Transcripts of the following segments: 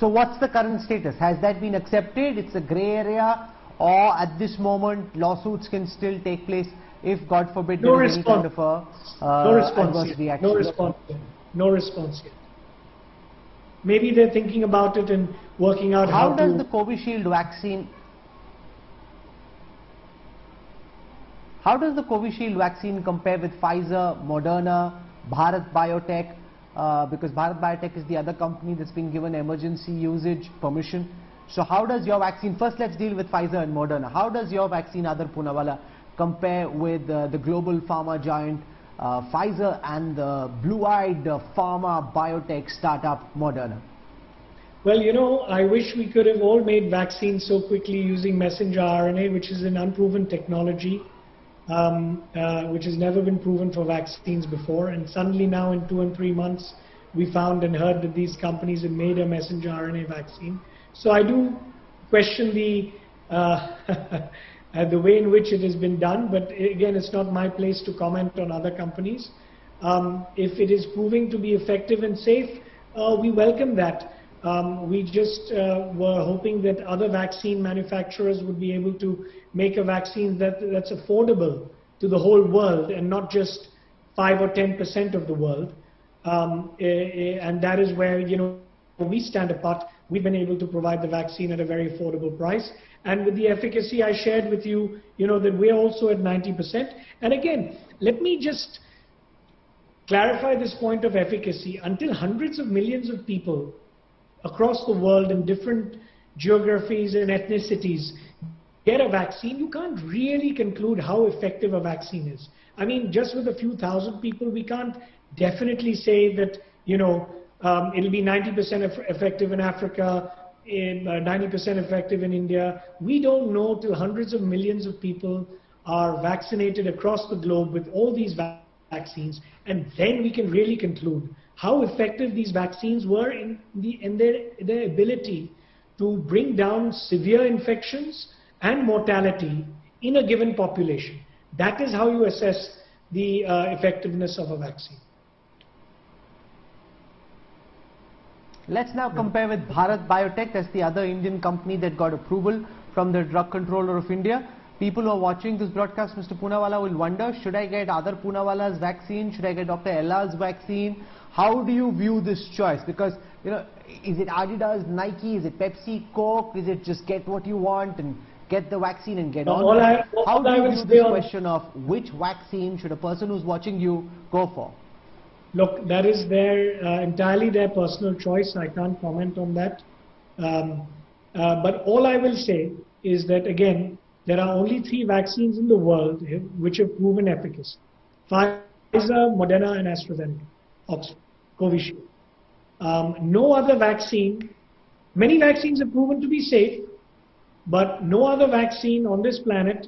So what's the current status? Has that been accepted? It's a grey area, or at this moment lawsuits can still take place if, God forbid, there is any kind of a adverse reaction? No response yet. No response yet. Maybe they're thinking about it and working out how to... How does the Covishield vaccine... How does the Covishield vaccine compare with Pfizer, Moderna, Bharat Biotech? Because Bharat Biotech is the other company that's been given emergency usage permission. So how does your vaccine... First let's deal with Pfizer and Moderna. How does your vaccine, Adar Poonawalla, compare with the global pharma giant Pfizer and the blue-eyed pharma biotech startup Moderna? Well, you know, I wish we could have all made vaccines so quickly using messenger RNA, which is an unproven technology, which has never been proven for vaccines before. And suddenly now in 2 and 3 months, we found and heard that these companies have made a messenger RNA vaccine. So I do question the the way in which it has been done, but again, it's not my place to comment on other companies. If it is proving to be effective and safe, we welcome that. We just were hoping that other vaccine manufacturers would be able to make a vaccine that's affordable to the whole world and not just 5 or 10% of the world. And that is where, you know, we stand apart. We've been able to provide the vaccine at a very affordable price. And with the efficacy I shared with you, you know, that we're also at 90%. And again, let me just clarify this point of efficacy. Until hundreds of millions of people across the world in different geographies and ethnicities get a vaccine, you can't really conclude how effective a vaccine is. I mean, just with a few thousand people, we can't definitely say that, you know, it'll be 90% effective in Africa, 90% effective in India. We don't know till hundreds of millions of people are vaccinated across the globe with all these vaccines, and then we can really conclude how effective these vaccines were in their ability to bring down severe infections and mortality in a given population. That is how you assess the effectiveness of a vaccine. Let's now compare with Bharat Biotech. That's the other Indian company that got approval from the Drug Controller of India. People who are watching this broadcast, Mr. Poonawalla, will wonder, should I get Adar Poonawalla's vaccine? Should I get Dr. Ella's vaccine? How do you view this choice? Because, you know, is it Adidas, Nike, is it Pepsi, Coke? Is it just get what you want and get the vaccine and get on? How do you view this question of which vaccine should a person who's watching you go for? Look, that is entirely their personal choice. I can't comment on that. But all I will say is that, again, there are only 3 vaccines in the world which have proven efficacy. Pfizer, Moderna and AstraZeneca, Oxford, Covishield. No other vaccine, many vaccines have proven to be safe, but no other vaccine on this planet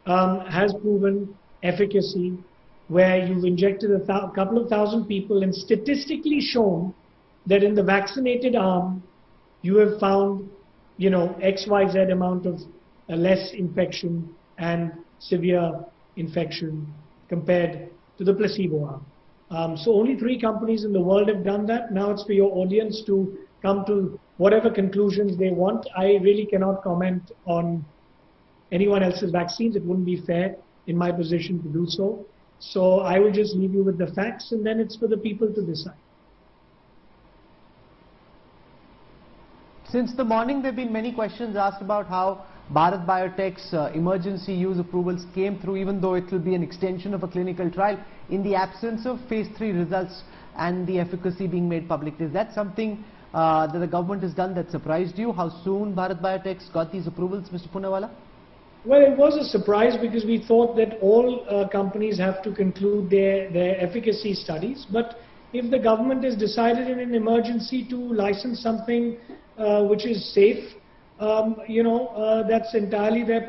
has proven efficacy where you've injected a couple of thousand people and statistically shown that in the vaccinated arm, you have found, you know, XYZ amount of less infection and severe infection compared to the placebo arm. So only 3 companies in the world have done that. Now it's for your audience to come to whatever conclusions they want. I really cannot comment on anyone else's vaccines. It wouldn't be fair in my position to do so. So I will just leave you with the facts, and then it's for the people to decide. Since the morning, there have been many questions asked about how Bharat Biotech's emergency use approvals came through, even though it will be an extension of a clinical trial, in the absence of phase 3 results and the efficacy being made public. Is that something that the government has done that surprised you? How soon Bharat Biotech's got these approvals, Mr. Poonawalla? Well, it was a surprise because we thought that all companies have to conclude their efficacy studies. But if the government has decided in an emergency to license something which is safe, you know, that's entirely their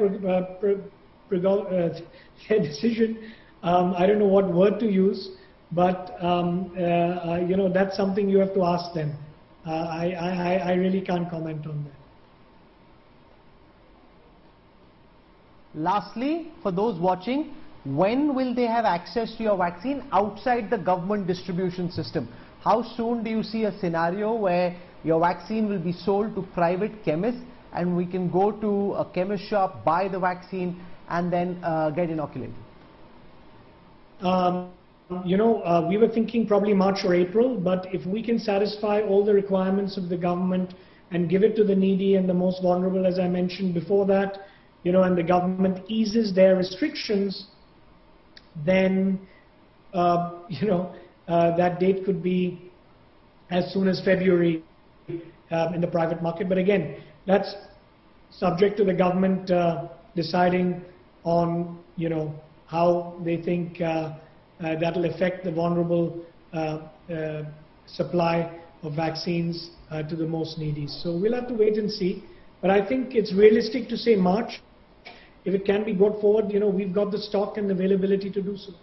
decision. I don't know what word to use, but you know, that's something you have to ask them. I really can't comment on that. Lastly, for those watching, when will they have access to your vaccine outside the government distribution system? How soon do you see a scenario where your vaccine will be sold to private chemists, and we can go to a chemist shop, buy the vaccine, and then get inoculated? We were thinking probably March or April, but if we can satisfy all the requirements of the government and give it to the needy and the most vulnerable, as I mentioned before that, and the government eases their restrictions, then, that date could be as soon as February in the private market. But again, that's subject to the government deciding on, how they think that will affect the vulnerable supply of vaccines to the most needy. So we'll have to wait and see. But I think it's realistic to say March. If it can be brought forward, we've got the stock and availability to do so.